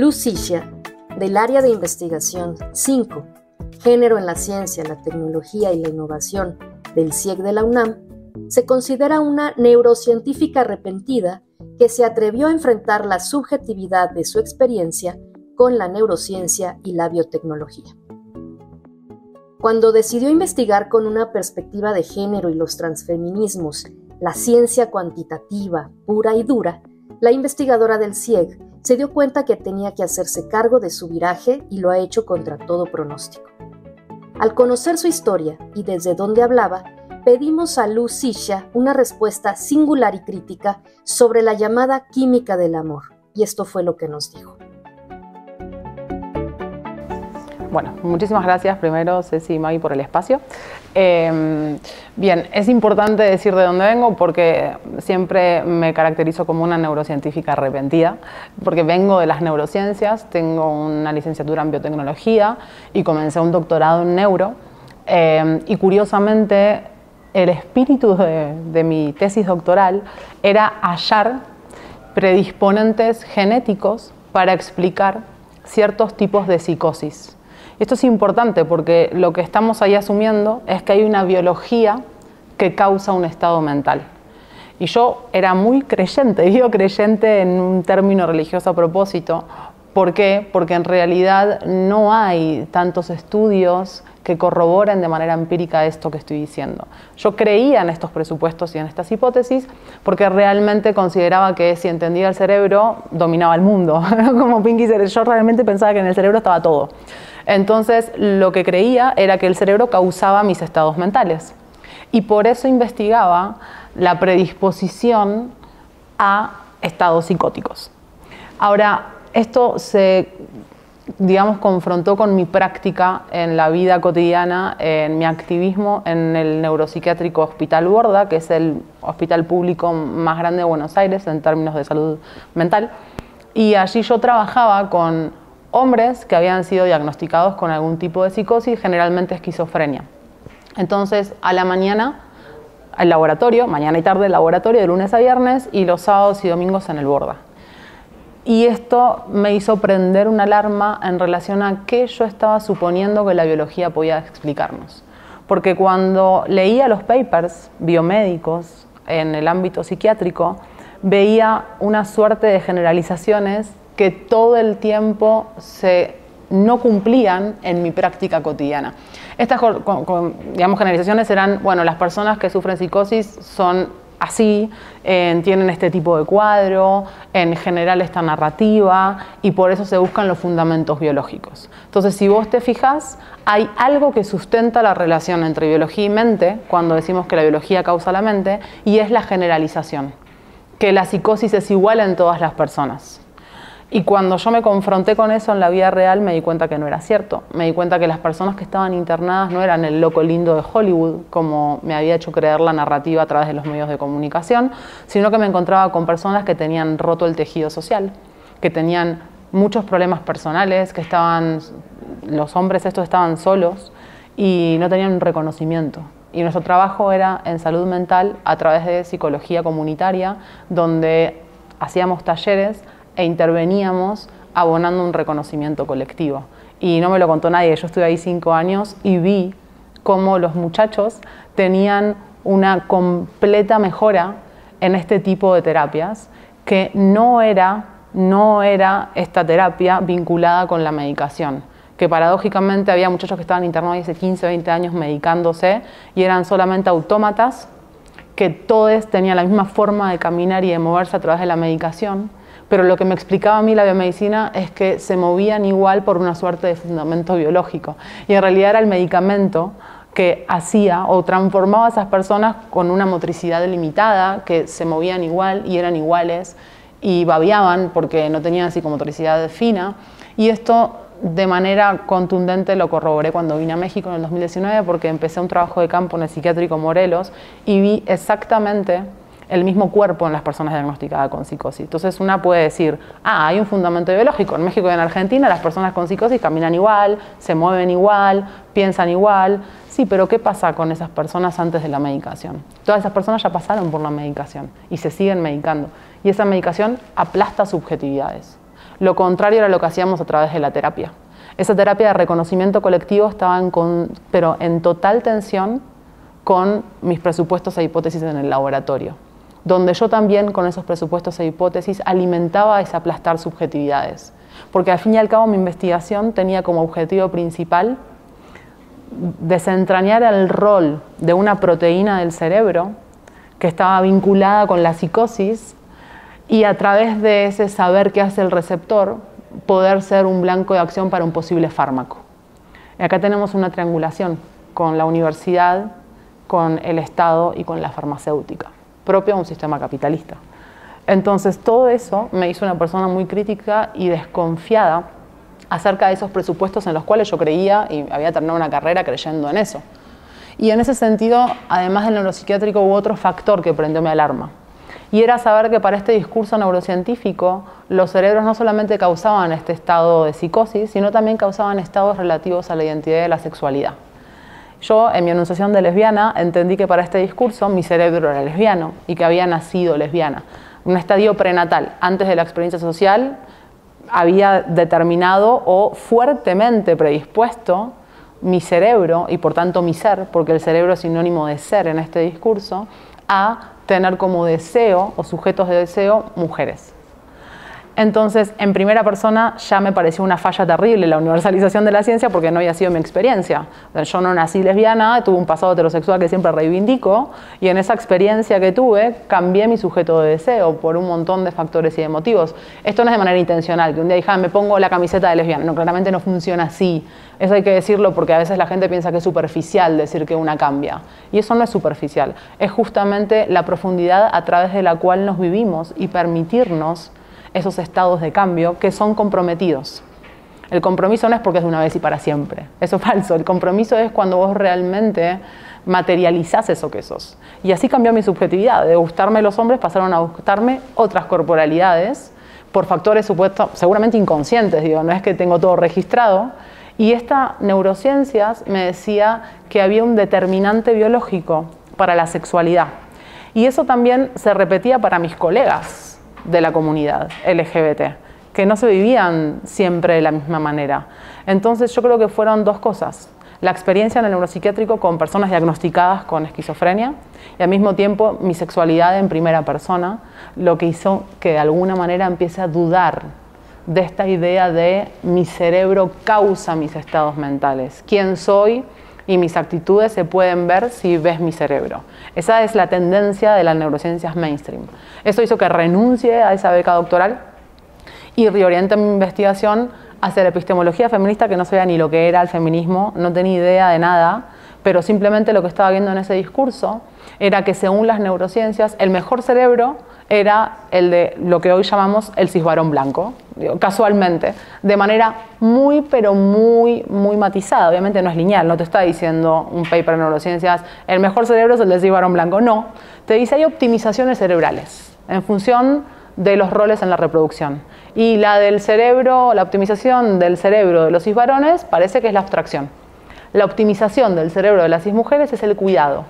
Luz Cixia, del área de investigación 5, Género en la Ciencia, la Tecnología y la Innovación del CIEG de la UNAM, se considera una neurocientífica arrepentida que se atrevió a enfrentar la subjetividad de su experiencia con la neurociencia y la biotecnología. Cuando decidió investigar con una perspectiva de género y los transfeminismos la ciencia cuantitativa, pura y dura, la investigadora del CIEG se dio cuenta que tenía que hacerse cargo de su viraje y lo ha hecho contra todo pronóstico. Al conocer su historia y desde dónde hablaba, pedimos a Luz Cixia una respuesta singular y crítica sobre la llamada química del amor, y esto fue lo que nos dijo. Bueno, muchísimas gracias primero, Ceci y Maggie, por el espacio. Bien, es importante decir de dónde vengo porque siempre me caracterizo como una neurocientífica arrepentida, porque vengo de las neurociencias, tengo una licenciatura en biotecnología y comencé un doctorado en neuro. Y curiosamente, el espíritu de mi tesis doctoral era hallar predisponentes genéticos para explicar ciertos tipos de psicosis. Esto es importante porque lo que estamos ahí asumiendo es que hay una biología que causa un estado mental. Y yo era muy creyente, digo creyente en un término religioso a propósito. ¿Por qué? Porque en realidad no hay tantos estudios que corroboren de manera empírica esto que estoy diciendo. Yo creía en estos presupuestos y en estas hipótesis porque realmente consideraba que si entendía el cerebro, dominaba el mundo. Como Pinky Cerebro, yo realmente pensaba que en el cerebro estaba todo. Entonces, lo que creía era que el cerebro causaba mis estados mentales. Y por eso investigaba la predisposición a estados psicóticos. Ahora, esto se, digamos, confrontó con mi práctica en la vida cotidiana, en mi activismo en el neuropsiquiátrico Hospital Borda, que es el hospital público más grande de Buenos Aires en términos de salud mental. Y allí yo trabajaba con hombres que habían sido diagnosticados con algún tipo de psicosis, generalmente esquizofrenia. Entonces, a la mañana, al laboratorio, mañana y tarde el laboratorio, de lunes a viernes, y los sábados y domingos en el Borda. Y esto me hizo prender una alarma en relación a qué yo estaba suponiendo que la biología podía explicarnos. Porque cuando leía los papers biomédicos en el ámbito psiquiátrico, veía una suerte de generalizaciones que todo el tiempo no cumplían en mi práctica cotidiana. Estas digamos, generalizaciones eran, bueno, las personas que sufren psicosis son así, tienen este tipo de cuadro, en general esta narrativa, y por eso se buscan los fundamentos biológicos. Entonces, si vos te fijas, hay algo que sustenta la relación entre biología y mente, cuando decimos que la biología causa la mente, y es la generalización, que la psicosis es igual en todas las personas. Y cuando yo me confronté con eso en la vida real, me di cuenta que no era cierto. Me di cuenta que las personas que estaban internadas no eran el loco lindo de Hollywood, como me había hecho creer la narrativa a través de los medios de comunicación, sino que me encontraba con personas que tenían roto el tejido social, que tenían muchos problemas personales, que los hombres estos estaban solos y no tenían un reconocimiento. Y nuestro trabajo era en salud mental a través de psicología comunitaria, donde hacíamos talleres e interveníamos abonando un reconocimiento colectivo. Y no me lo contó nadie, yo estuve ahí 5 años y vi cómo los muchachos tenían una completa mejora en este tipo de terapias, que no era esta terapia vinculada con la medicación, que paradójicamente había muchachos que estaban internados hace 15 o 20 años medicándose y eran solamente autómatas, que todos tenían la misma forma de caminar y de moverse a través de la medicación. Pero lo que me explicaba a mí la biomedicina es que se movían igual por una suerte de fundamento biológico. Y en realidad era el medicamento que hacía o transformaba a esas personas con una motricidad limitada, que se movían igual y eran iguales y babeaban porque no tenían psicomotricidad fina. Y esto de manera contundente lo corroboré cuando vine a México en el 2019, porque empecé un trabajo de campo en el psiquiátrico Morelos y vi exactamente el mismo cuerpo en las personas diagnosticadas con psicosis. Entonces una puede decir, hay un fundamento biológico. En México y en Argentina las personas con psicosis caminan igual, se mueven igual, piensan igual. Sí, pero ¿qué pasa con esas personas antes de la medicación? Todas esas personas ya pasaron por la medicación y se siguen medicando. Y esa medicación aplasta subjetividades. Lo contrario era lo que hacíamos a través de la terapia. Esa terapia de reconocimiento colectivo estaba pero en total tensión con mis presupuestos e hipótesis en el laboratorio, donde yo también con esos presupuestos e hipótesis alimentaba ese aplastar subjetividades. Porque al fin y al cabo mi investigación tenía como objetivo principal desentrañar el rol de una proteína del cerebro que estaba vinculada con la psicosis y a través de ese saber qué hace el receptor poder ser un blanco de acción para un posible fármaco. Y acá tenemos una triangulación con la universidad, con el Estado y con la farmacéutica, propio de un sistema capitalista. Entonces todo eso me hizo una persona muy crítica y desconfiada acerca de esos presupuestos en los cuales yo creía y había terminado una carrera creyendo en eso. Y en ese sentido, además del neuropsiquiátrico, hubo otro factor que prendió mi alarma. Y era saber que para este discurso neurocientífico, los cerebros no solamente causaban este estado de psicosis, sino también causaban estados relativos a la identidad y la sexualidad. Yo, en mi enunciación de lesbiana, entendí que para este discurso mi cerebro era lesbiano y que había nacido lesbiana. Un estadio prenatal, antes de la experiencia social, había determinado o fuertemente predispuesto mi cerebro y por tanto mi ser, porque el cerebro es sinónimo de ser en este discurso, a tener como deseo o sujetos de deseo mujeres. Entonces, en primera persona ya me pareció una falla terrible la universalización de la ciencia porque no había sido mi experiencia. Yo no nací lesbiana, tuve un pasado heterosexual que siempre reivindico y en esa experiencia que tuve cambié mi sujeto de deseo por un montón de factores y de motivos. Esto no es de manera intencional, que un día dije, me pongo la camiseta de lesbiana. No, claramente no funciona así. Eso hay que decirlo porque a veces la gente piensa que es superficial decir que una cambia. Y eso no es superficial, es justamente la profundidad a través de la cual nos vivimos y permitirnos esos estados de cambio que son comprometidos. El compromiso no es porque es de una vez y para siempre, eso es falso. El compromiso es cuando vos realmente materializás eso que sos. Y así cambió mi subjetividad. De gustarme los hombres pasaron a gustarme otras corporalidades por factores seguramente inconscientes, digo, no es que tengo todo registrado. Y esta neurociencias me decía que había un determinante biológico para la sexualidad. Y eso también se repetía para mis colegas de la comunidad LGBT, que no se vivían siempre de la misma manera. Entonces yo creo que fueron dos cosas. La experiencia en el neuropsiquiátrico con personas diagnosticadas con esquizofrenia y al mismo tiempo mi sexualidad en primera persona, lo que hizo que de alguna manera empiece a dudar de esta idea de mi cerebro causa mis estados mentales. ¿Quién soy? Y mis actitudes se pueden ver si ves mi cerebro. Esa es la tendencia de las neurociencias mainstream. Eso hizo que renuncie a esa beca doctoral y reoriente mi investigación hacia la epistemología feminista, que no sabía ni lo que era el feminismo, no tenía idea de nada, pero simplemente lo que estaba viendo en ese discurso era que según las neurociencias el mejor cerebro era el de lo que hoy llamamos el cisvarón blanco, casualmente, de manera muy, pero muy matizada. Obviamente no es lineal, no te está diciendo un paper en neurociencias, el mejor cerebro es el del cisvarón blanco, no. Te dice hay optimizaciones cerebrales en función de los roles en la reproducción. Y la del cerebro, la optimización del cerebro de los cisvarones parece que es la abstracción. La optimización del cerebro de las cismujeres es el cuidado.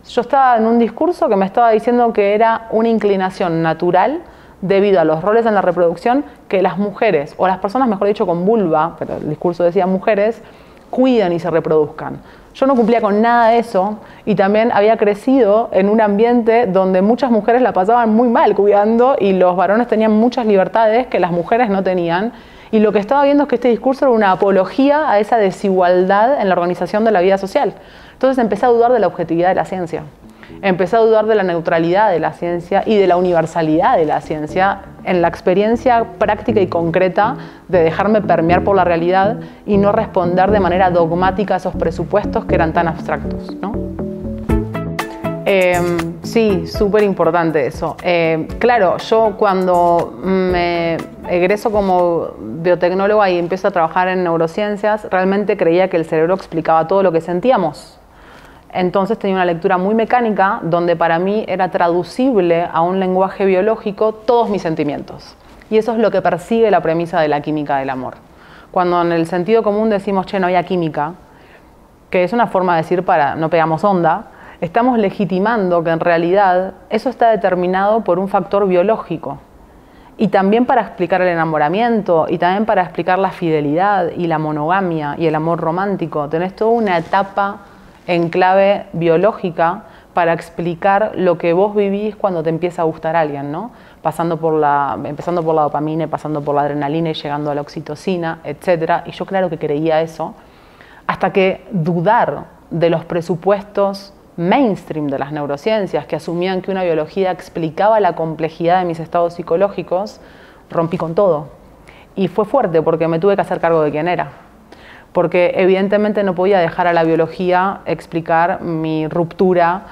Yo estaba en un discurso que me estaba diciendo que era una inclinación natural debido a los roles en la reproducción que las mujeres, o las personas mejor dicho con vulva, pero el discurso decía mujeres, cuidan y se reproduzcan. Yo no cumplía con nada de eso y también había crecido en un ambiente donde muchas mujeres la pasaban muy mal cuidando y los varones tenían muchas libertades que las mujeres no tenían. Y lo que estaba viendo es que este discurso era una apología a esa desigualdad en la organización de la vida social. Entonces empecé a dudar de la objetividad de la ciencia. Empecé a dudar de la neutralidad de la ciencia y de la universalidad de la ciencia en la experiencia práctica y concreta de dejarme permear por la realidad y no responder de manera dogmática a esos presupuestos que eran tan abstractos, ¿no? Sí, súper importante eso. Claro, yo cuando me egreso como biotecnóloga y empiezo a trabajar en neurociencias, realmente creía que el cerebro explicaba todo lo que sentíamos. Entonces tenía una lectura muy mecánica donde para mí era traducible a un lenguaje biológico todos mis sentimientos. Y eso es lo que persigue la premisa de la química del amor. Cuando en el sentido común decimos, che, no había química, que es una forma de decir para no pegamos onda, estamos legitimando que en realidad eso está determinado por un factor biológico. y también para explicar el enamoramiento, y también para explicar la fidelidad y la monogamia y el amor romántico. Tenés toda una etapa en clave biológica para explicar lo que vos vivís cuando te empieza a gustar alguien, ¿no? Empezando por la dopamina, pasando por la adrenalina y llegando a la oxitocina, etc. Y yo claro que creía eso, hasta que dudar de los presupuestos mainstream de las neurociencias que asumían que una biología explicaba la complejidad de mis estados psicológicos, rompí con todo. Y fue fuerte porque me tuve que hacer cargo de quién era. Porque evidentemente no podía dejar a la biología explicar mi ruptura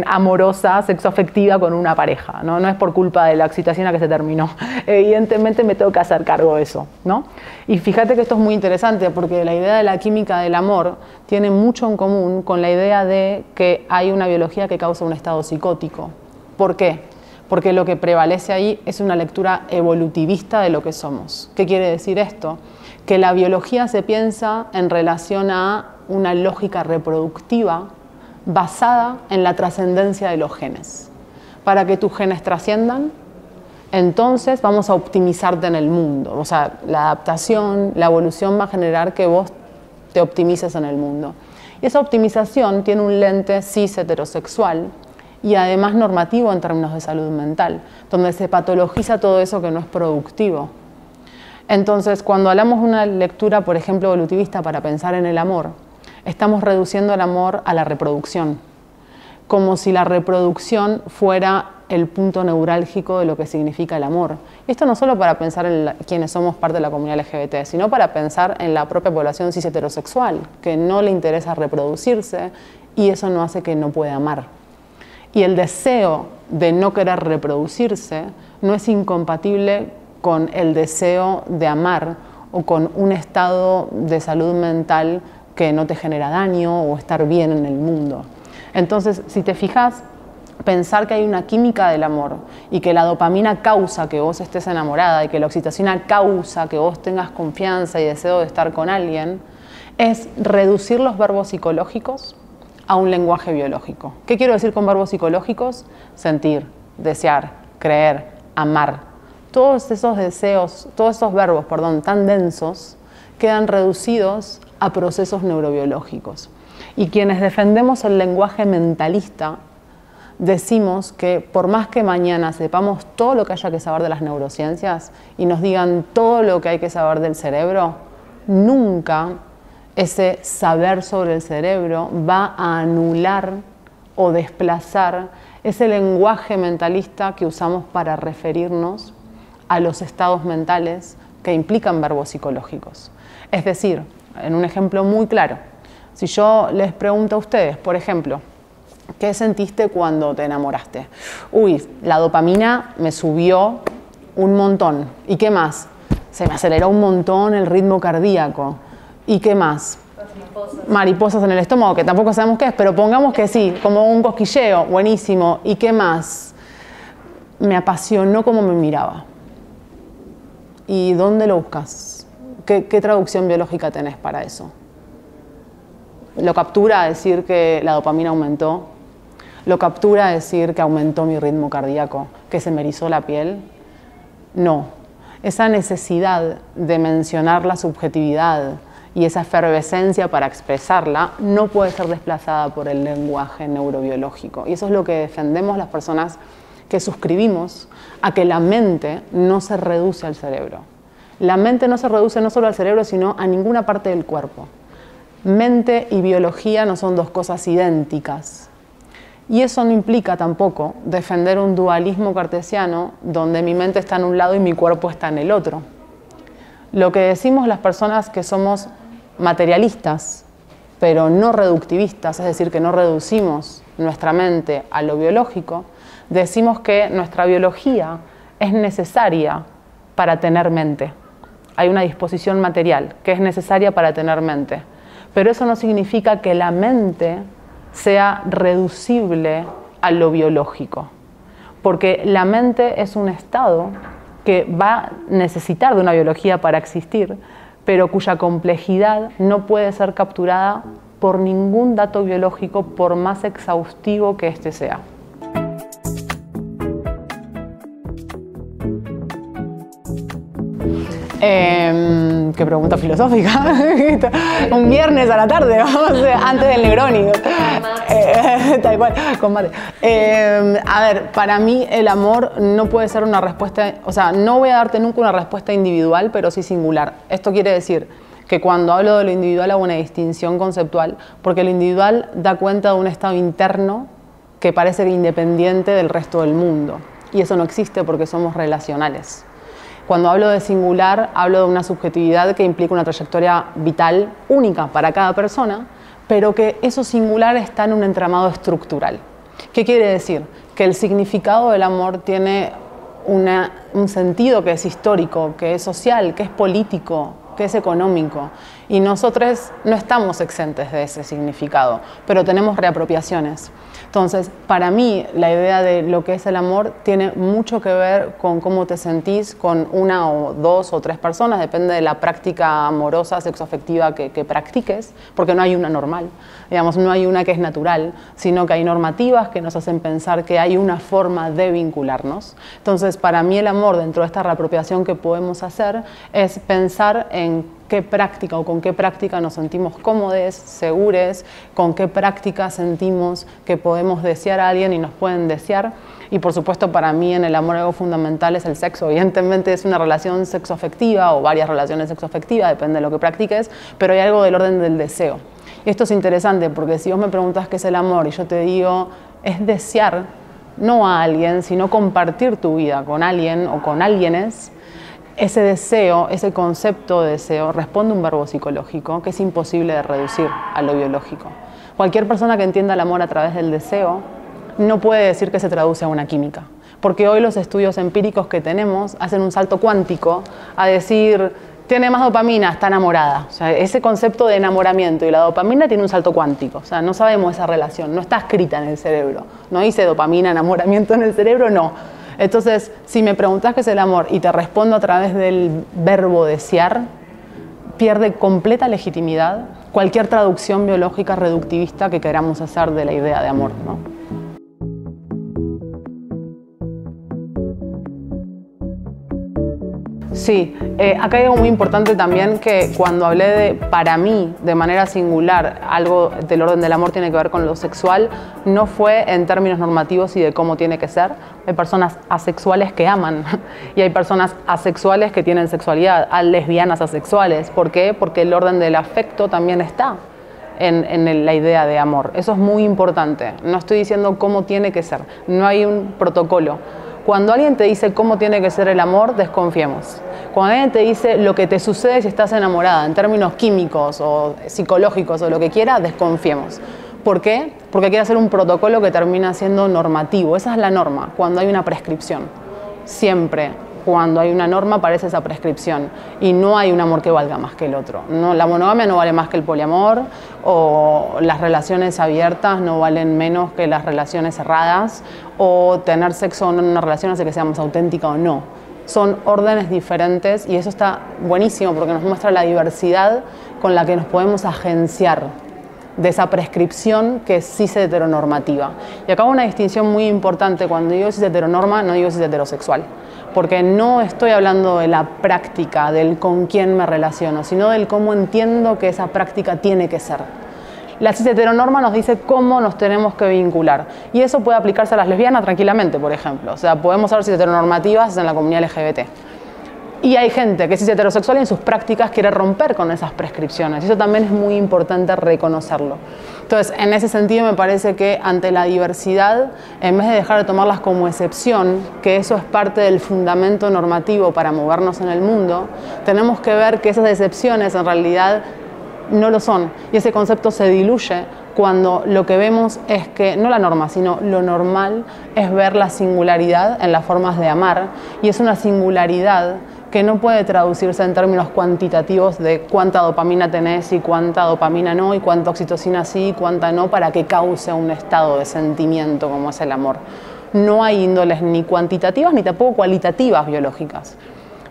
amorosa, sexoafectiva con una pareja, ¿no? No es por culpa de la oxitocina que se terminó. Evidentemente me tengo que hacer cargo de eso, ¿no? Y fíjate que esto es muy interesante porque la idea de la química del amor tiene mucho en común con la idea de que hay una biología que causa un estado psicótico. ¿Por qué? Porque lo que prevalece ahí es una lectura evolutivista de lo que somos. ¿Qué quiere decir esto? Que la biología se piensa en relación a una lógica reproductiva basada en la trascendencia de los genes. Para que tus genes trasciendan, entonces vamos a optimizarte en el mundo. O sea, la adaptación, la evolución va a generar que vos te optimices en el mundo. Y esa optimización tiene un lente cis heterosexual y además normativo en términos de salud mental, donde se patologiza todo eso que no es productivo. Entonces, cuando hablamos de una lectura, por ejemplo, evolutivista para pensar en el amor, estamos reduciendo el amor a la reproducción, como si la reproducción fuera el punto neurálgico de lo que significa el amor. Y esto no solo para pensar en quienes somos parte de la comunidad LGBT, sino para pensar en la propia población cis heterosexual, que no le interesa reproducirse y eso no hace que no pueda amar. Y el deseo de no querer reproducirse no es incompatible con el deseo de amar o con un estado de salud mental que no te genera daño o estar bien en el mundo. Entonces, si te fijas, pensar que hay una química del amor y que la dopamina causa que vos estés enamorada y que la oxitocina causa que vos tengas confianza y deseo de estar con alguien, es reducir los verbos psicológicos a un lenguaje biológico. ¿Qué quiero decir con verbos psicológicos? Sentir, desear, creer, amar. Todos esos deseos, todos esos verbos, tan densos, quedan reducidos a procesos neurobiológicos. Y quienes defendemos el lenguaje mentalista, decimos que por más que mañana sepamos todo lo que haya que saber de las neurociencias y nos digan todo lo que hay que saber del cerebro, nunca ese saber sobre el cerebro va a anular o desplazar ese lenguaje mentalista que usamos para referirnos a los estados mentales que implican verbos psicológicos. Es decir, en un ejemplo muy claro, si yo les pregunto a ustedes, por ejemplo, ¿qué sentiste cuando te enamoraste? Uy, la dopamina me subió un montón. ¿Y qué más? Se me aceleró un montón el ritmo cardíaco. ¿Y qué más? Mariposas en el estómago, que tampoco sabemos qué es, pero pongamos que sí, como un cosquilleo, buenísimo. ¿Y qué más? Me apasionó cómo me miraba. ¿Y dónde lo buscas? ¿Qué traducción biológica tenés para eso? ¿Lo captura a decir que la dopamina aumentó? ¿Lo captura a decir que aumentó mi ritmo cardíaco? ¿Que se me erizó la piel? No. Esa necesidad de mencionar la subjetividad y esa efervescencia para expresarla no puede ser desplazada por el lenguaje neurobiológico. Y eso es lo que defendemos las personas que suscribimos a que la mente no se reduce al cerebro. La mente no se reduce no solo al cerebro, sino a ninguna parte del cuerpo. Mente y biología no son dos cosas idénticas. Y eso no implica tampoco defender un dualismo cartesiano donde mi mente está en un lado y mi cuerpo está en el otro. Lo que decimos las personas que somos materialistas, pero no reductivistas, es decir, que no reducimos nuestra mente a lo biológico, decimos que nuestra biología es necesaria para tener mente. Hay una disposición material que es necesaria para tener mente. Pero eso no significa que la mente sea reducible a lo biológico. Porque la mente es un estado que va a necesitar de una biología para existir, pero cuya complejidad no puede ser capturada por ningún dato biológico, por más exhaustivo que éste sea. Qué pregunta filosófica. Un viernes a la tarde, vamos, antes del Negroni. Tal cual, con mate. A ver, para mí el amor no puede ser una respuesta, o sea, no voy a darte nunca una respuesta individual, pero sí singular. Esto quiere decir que cuando hablo de lo individual hago una distinción conceptual, porque lo individual da cuenta de un estado interno que parece independiente del resto del mundo. Y eso no existe porque somos relacionales. Cuando hablo de singular, hablo de una subjetividad que implica una trayectoria vital única para cada persona, pero que eso singular está en un entramado estructural. ¿Qué quiere decir? Que el significado del amor tiene un sentido que es histórico, que es social, que es político, que es económico. Y nosotros no estamos exentes de ese significado, pero tenemos reapropiaciones. Entonces, para mí, la idea de lo que es el amor tiene mucho que ver con cómo te sentís con una o dos o tres personas, depende de la práctica amorosa, sexoafectiva que practiques, porque no hay una normal, digamos, no hay una que es natural, sino que hay normativas que nos hacen pensar que hay una forma de vincularnos. Entonces, para mí el amor, dentro de esta reapropiación que podemos hacer, es pensar en qué práctica o con qué práctica nos sentimos cómodos, seguros, con qué práctica sentimos que podemos desear a alguien y nos pueden desear. Y por supuesto, para mí en el amor algo fundamental es el sexo. Evidentemente es una relación sexoafectiva o varias relaciones sexoafectivas, depende de lo que practiques, pero hay algo del orden del deseo. Y esto es interesante porque si vos me preguntas qué es el amor y yo te digo, es desear no a alguien, sino compartir tu vida con alguien o con alguienes. Ese deseo, ese concepto de deseo, responde a un verbo psicológico que es imposible de reducir a lo biológico. Cualquier persona que entienda el amor a través del deseo no puede decir que se traduce a una química, porque hoy los estudios empíricos que tenemos hacen un salto cuántico a decir, tiene más dopamina, está enamorada. O sea, ese concepto de enamoramiento y la dopamina tiene un salto cuántico. O sea, no sabemos esa relación, no está escrita en el cerebro. No dice dopamina, enamoramiento en el cerebro, no. Entonces, si me preguntas qué es el amor y te respondo a través del verbo desear, pierde completa legitimidad cualquier traducción biológica reductivista que queramos hacer de la idea de amor, ¿no? Sí, acá hay algo muy importante también que cuando hablé de, para mí, de manera singular, algo del orden del amor tiene que ver con lo sexual, no fue en términos normativos y de cómo tiene que ser. Hay personas asexuales que aman y hay personas asexuales que tienen sexualidad, hay lesbianas asexuales. ¿Por qué? Porque el orden del afecto también está en la idea de amor. Eso es muy importante. No estoy diciendo cómo tiene que ser, no hay un protocolo. Cuando alguien te dice cómo tiene que ser el amor, desconfiemos. Cuando alguien te dice lo que te sucede si estás enamorada, en términos químicos o psicológicos o lo que quiera, desconfiemos. ¿Por qué? Porque quiere hacer un protocolo que termina siendo normativo. Esa es la norma, cuando hay una prescripción. Siempre, cuando hay una norma, aparece esa prescripción. Y no hay un amor que valga más que el otro. No, la monogamia no vale más que el poliamor, o las relaciones abiertas no valen menos que las relaciones cerradas, o tener sexo en una relación hace que sea más auténtica o no. Son órdenes diferentes y eso está buenísimo porque nos muestra la diversidad con la que nos podemos agenciar de esa prescripción que es cis heteronormativa. Y acá una distinción muy importante, cuando digo cis heteronorma, no digo cis heterosexual, porque no estoy hablando de la práctica, del con quién me relaciono, sino del cómo entiendo que esa práctica tiene que ser. La cis heteronorma nos dice cómo nos tenemos que vincular. Y eso puede aplicarse a las lesbianas tranquilamente, por ejemplo. O sea, podemos ser cis heteronormativas en la comunidad LGBT. Y hay gente que es cis heterosexual y en sus prácticas quiere romper con esas prescripciones. Y eso también es muy importante reconocerlo. Entonces, en ese sentido me parece que ante la diversidad, en vez de dejar de tomarlas como excepción, que eso es parte del fundamento normativo para movernos en el mundo, tenemos que ver que esas excepciones en realidad no lo son. Y ese concepto se diluye cuando lo que vemos es que, no la norma, sino lo normal es ver la singularidad en las formas de amar. Y es una singularidad que no puede traducirse en términos cuantitativos de cuánta dopamina tenés y cuánta dopamina no, y cuánta oxitocina sí y cuánta no, para que cause un estado de sentimiento como es el amor. No hay índoles ni cuantitativas ni tampoco cualitativas biológicas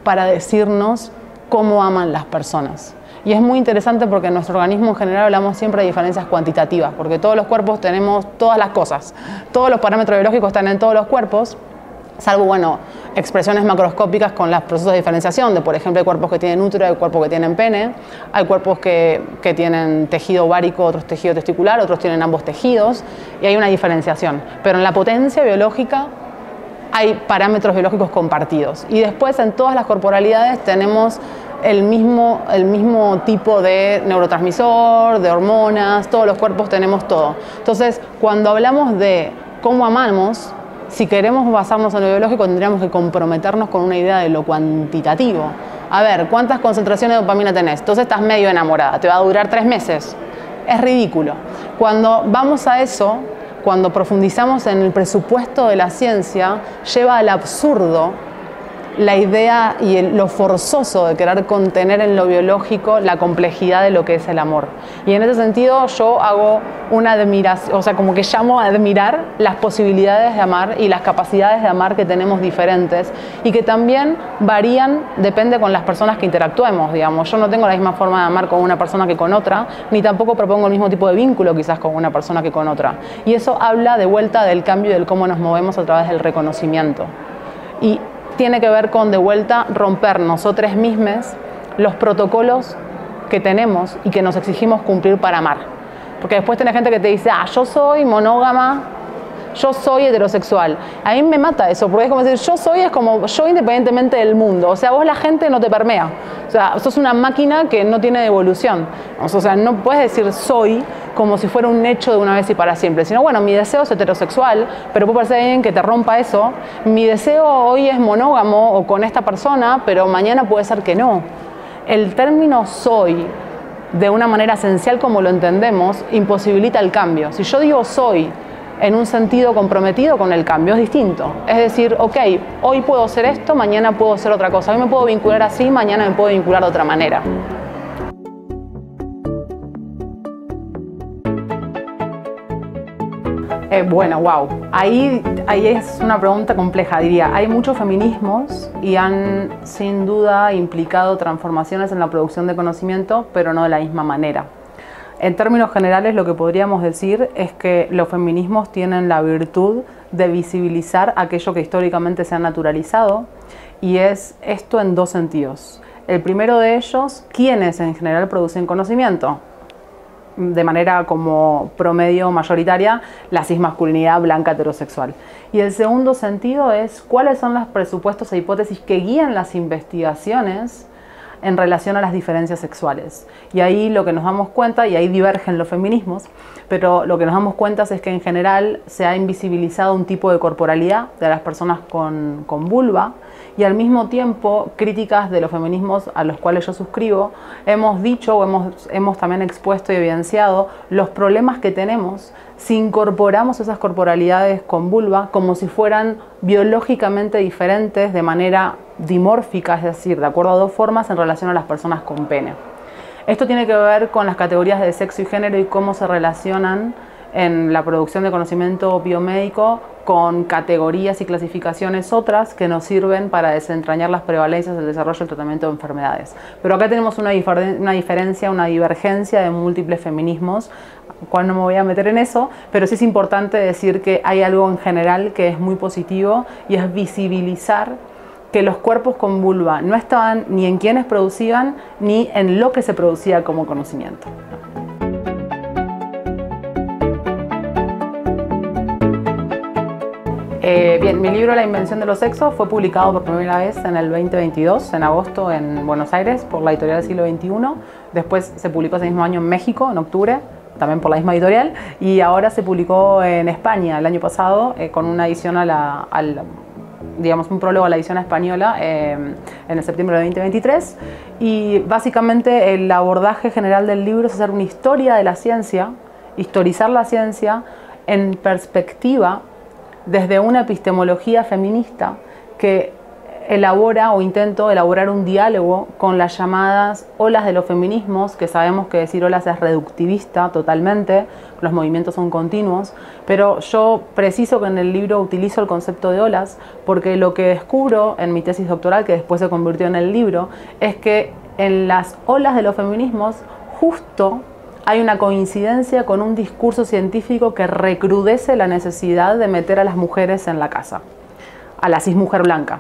para decirnos cómo aman las personas. Y es muy interesante porque en nuestro organismo en general hablamos siempre de diferencias cuantitativas, porque todos los cuerpos tenemos todas las cosas, todos los parámetros biológicos están en todos los cuerpos, salvo, bueno, expresiones macroscópicas con los procesos de diferenciación, de por ejemplo hay cuerpos que tienen útero, hay cuerpos que tienen pene, hay cuerpos que tienen tejido ovárico, otros tejido testicular, otros tienen ambos tejidos, y hay una diferenciación. Pero en la potencia biológica hay parámetros biológicos compartidos. Y después en todas las corporalidades tenemos el mismo tipo de neurotransmisor, de hormonas, todos los cuerpos tenemos todo. Entonces, cuando hablamos de cómo amamos, si queremos basarnos en lo biológico, tendríamos que comprometernos con una idea de lo cuantitativo. A ver, ¿cuántas concentraciones de dopamina tenés? Entonces estás medio enamorada, te va a durar 3 meses. Es ridículo. Cuando vamos a eso, cuando profundizamos en el presupuesto de la ciencia, lleva al absurdo la idea y lo forzoso de querer contener en lo biológico la complejidad de lo que es el amor. Y en ese sentido yo hago una admiración, o sea, como que llamo a admirar las posibilidades de amar y las capacidades de amar que tenemos diferentes y que también varían, depende con las personas que interactuemos, digamos. Yo no tengo la misma forma de amar con una persona que con otra, ni tampoco propongo el mismo tipo de vínculo quizás con una persona que con otra. Y eso habla de vuelta del cambio y del cómo nos movemos a través del reconocimiento. Y tiene que ver con, de vuelta, romper nosotros mismos los protocolos que tenemos y que nos exigimos cumplir para amar. Porque después tenés gente que te dice, yo soy monógama, yo soy heterosexual. A mí me mata eso, porque es como decir, yo soy, es como yo independientemente del mundo. O sea, vos la gente no te permea. O sea, sos una máquina que no tiene devolución. O sea, no puedes decir soy como si fuera un hecho de una vez y para siempre. Sino, bueno, mi deseo es heterosexual, pero puede parecer alguien que te rompa eso. Mi deseo hoy es monógamo o con esta persona, pero mañana puede ser que no. El término soy, de una manera esencial como lo entendemos, imposibilita el cambio. Si yo digo soy en un sentido comprometido con el cambio, es distinto. Es decir, ok, hoy puedo ser esto, mañana puedo ser otra cosa. Hoy me puedo vincular así, mañana me puedo vincular de otra manera. Bueno, wow. Ahí es una pregunta compleja, diría. Hay muchos feminismos y han sin duda implicado transformaciones en la producción de conocimiento, pero no de la misma manera. En términos generales, lo que podríamos decir es que los feminismos tienen la virtud de visibilizar aquello que históricamente se ha naturalizado, y es esto en 2 sentidos. El primero de ellos, ¿quiénes en general producen conocimiento? De manera como promedio mayoritaria, la cismasculinidad blanca heterosexual. Y el segundo sentido es cuáles son los presupuestos e hipótesis que guían las investigaciones en relación a las diferencias sexuales. Y ahí lo que nos damos cuenta, y ahí divergen los feminismos, pero lo que nos damos cuenta es que en general se ha invisibilizado un tipo de corporalidad de las personas con vulva, y al mismo tiempo críticas de los feminismos a los cuales yo suscribo, hemos dicho o hemos también expuesto y evidenciado los problemas que tenemos si incorporamos esas corporalidades con vulva como si fueran biológicamente diferentes de manera dimórfica, es decir, de acuerdo a 2 formas en relación a las personas con pene. Esto tiene que ver con las categorías de sexo y género y cómo se relacionan en la producción de conocimiento biomédico con categorías y clasificaciones otras que nos sirven para desentrañar las prevalencias del desarrollo y el tratamiento de enfermedades. Pero acá tenemos una diferencia, una divergencia de múltiples feminismos, cual no me voy a meter en eso, pero sí es importante decir que hay algo en general que es muy positivo, y es visibilizar que los cuerpos con vulva no estaban ni en quienes producían ni en lo que se producía como conocimiento. Bien, mi libro La invención de los sexos fue publicado por primera vez en el 2022, en agosto, en Buenos Aires, por la editorial Siglo XXI. Después se publicó ese mismo año en México, en octubre, también por la misma editorial. Y ahora se publicó en España el año pasado, con una edición digamos, un prólogo a la edición española en el septiembre de 2023. Y básicamente el abordaje general del libro es hacer una historia de la ciencia, historizar la ciencia en perspectiva desde una epistemología feminista que elabora o intento elaborar un diálogo con las llamadas olas de los feminismos, que sabemos que decir olas es reductivista totalmente, los movimientos son continuos, pero yo preciso que en el libro utilizo el concepto de olas porque lo que descubro en mi tesis doctoral, que después se convirtió en el libro, es que en las olas de los feminismos justo hay una coincidencia con un discurso científico que recrudece la necesidad de meter a las mujeres en la casa. a la cismujer blanca.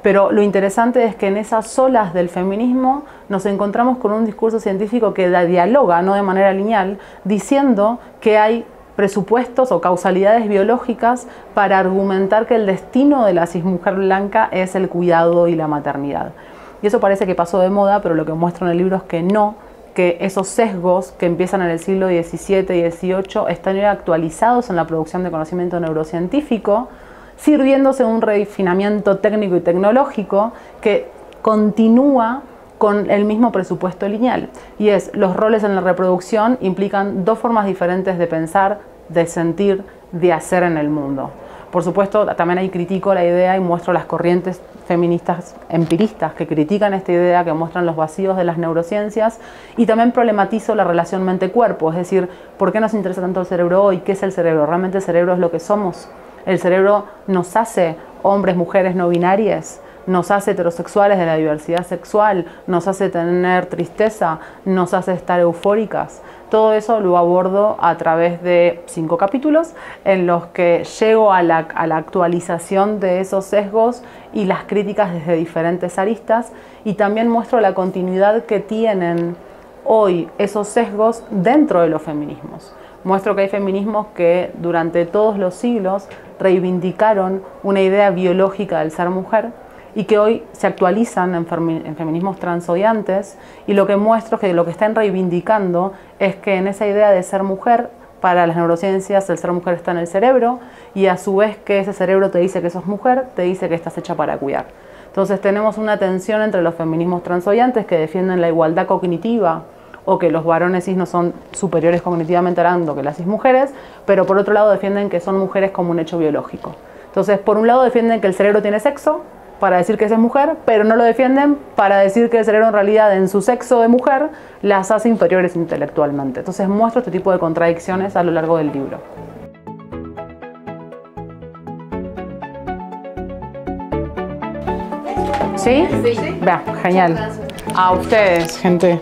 Pero lo interesante es que en esas olas del feminismo nos encontramos con un discurso científico que dialoga, no de manera lineal, diciendo que hay presupuestos o causalidades biológicas para argumentar que el destino de la cismujer blanca es el cuidado y la maternidad. Y eso parece que pasó de moda, pero lo que muestro en el libro es que no, que esos sesgos que empiezan en el siglo XVII y XVIII están hoy actualizados en la producción de conocimiento neurocientífico, sirviéndose de un refinamiento técnico y tecnológico que continúa con el mismo presupuesto lineal. Y es, los roles en la reproducción implican dos formas diferentes de pensar, de sentir, de hacer en el mundo. Por supuesto, también ahí critico la idea y muestro las corrientes feministas empiristas que critican esta idea, que muestran los vacíos de las neurociencias, y también problematizo la relación mente-cuerpo, es decir, ¿por qué nos interesa tanto el cerebro hoy? ¿Qué es el cerebro? ¿Realmente el cerebro es lo que somos? ¿El cerebro nos hace hombres, mujeres no binarias? ¿Nos hace heterosexuales de la diversidad sexual? ¿Nos hace tener tristeza? ¿Nos hace estar eufóricas? Todo eso lo abordo a través de 5 capítulos en los que llego a la actualización de esos sesgos y las críticas desde diferentes aristas, y también muestro la continuidad que tienen hoy esos sesgos dentro de los feminismos. Muestro que hay feminismos que durante todos los siglos reivindicaron una idea biológica del ser mujer y que hoy se actualizan en feminismos transodiantes, y lo que muestro es que lo que están reivindicando es que en esa idea de ser mujer, para las neurociencias el ser mujer está en el cerebro, y a su vez que ese cerebro te dice que sos mujer, te dice que estás hecha para cuidar. Entonces tenemos una tensión entre los feminismos transodiantes que defienden la igualdad cognitiva, o que los varones cis no son superiores cognitivamente hablando que las cismujeres, pero por otro lado defienden que son mujeres como un hecho biológico. Entonces, por un lado defienden que el cerebro tiene sexo, para decir que es mujer, pero no lo defienden para decir que el cerebro en realidad en su sexo de mujer las hace inferiores intelectualmente. Entonces muestro este tipo de contradicciones a lo largo del libro. ¿Sí? Sí. Vea, genial. A ustedes, gente.